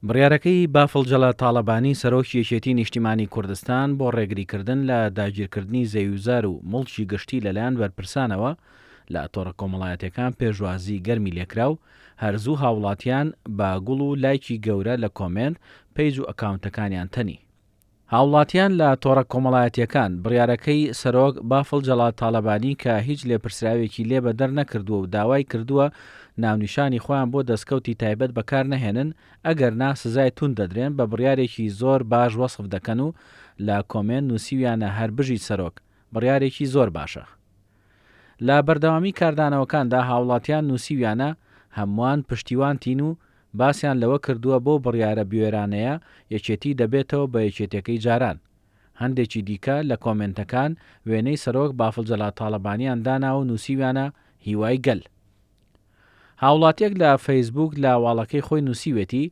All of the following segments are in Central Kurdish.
بڕیارەکەی بافڵجەڵە تاڵەبانی سەرۆکی یەکێتی نیشتیمانی کوردستان بۆ ڕێگریکردن لە داگیرکردنی زەویزار و مڵکی گشتی لەلایەن بەرپرسانەوە لە تۆڕە کۆمەڵایەتەکان پێشوازی گەرمی لێکرا و هەرزوو هاوڵاتیان با گوڵ و لایکی گەورە لە کۆمنت پەیج و ئەکاونتەکانیان تەنی. هاوڵاتیان لە تۆڕە کۆمەڵایەتیەکان بڕیارەکەی سەرۆک بافڵجەڵە تاڵەبانی کە هیچ لێپرسراوێکی لێ بەدەر نەکردووە و داوای کردووە ناونیشانی خۆیان بۆ دەستکەوتی تایبەت بەکار نەهێنن ئەگەر نا سزای تون دەدرێن بە بڕیارێکی زۆر باش وەسف دەکەن و لە کۆمنت نووسیویانە هەر بژی سەرۆک بڕیارێکی زۆر باشە. لە بەردەوامی کاردانەوەکاندا هاوڵاتیان نووسیویانە هەمووان پشتیوان تین و باسییان لەوە کردووە بۆ بڕیارە بوێرانەیە یەکێتی دەبێتەوە بە یەکێتەکەی جاران. هەندێکی دیکە لە کۆمنتەکان وێنەی سەرۆک بافڵجەڵە تاڵەبانیان دانا و نووسیویانە هیوای گەل. هاوڵاتیەک لە فەیسبوک لە واڵەکەی خۆی نووسیوێتی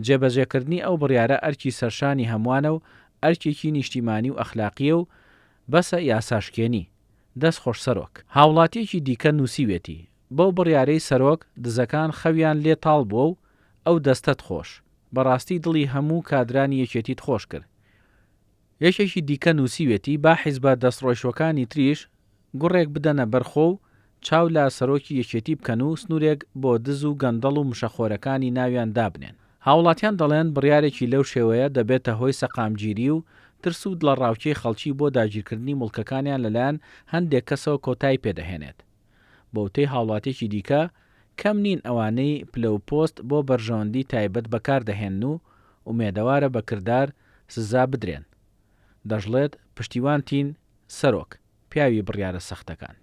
جێبەجێکردنی ئەو بڕیارە ئەرکی سەرشانی هەمووانە و ئەرکێکی نیشتیمانی و ئەخلاقیە و بەسە یاساشکێنی دەست خۆش سەرۆک. هاوڵاتیەکی دیکە نووسیوێتی بەو بڕیارەی سەرۆک دزەکان خەویان لێ تاڵ بووە و ئەو دەستەت خۆش بەڕاستی دڵی هەموو کادرانی یەکێتیت خۆش کرد. یەکێکی دیکە نووسیوێتی با حیزبە دەستڕۆیشتەکانی تریش گوڕێک بدەنە بەرخۆ و چاو لە سەرۆکی یەکێتی بکەن و سنوورێک بۆ دز و گەندەڵ و مشەخۆرەکانی ناویان دابنێن. هاوڵاتیان دەڵێن بڕیارێکی لەو شێوەیە دەبێتە هۆی سەقامگیری و ترس و لە ڕاوچەی خەڵکی بۆ داگیرکردنی مڵکەکانیان لەلایەن هەندێک کەسەوە کۆتایی پێدەهێنێت. بەوتەی هاوڵاتێکی دیکە کەم نین ئەوانەی پلە و پۆست بۆ بەرژەوەندی تایبەت بەکاردەهێن و ئومێدەوارە بەکردار سزا بدرێن. دەژڵێت پشتیوان تین سەرۆک پیاوی بڕیارە سەختەکان.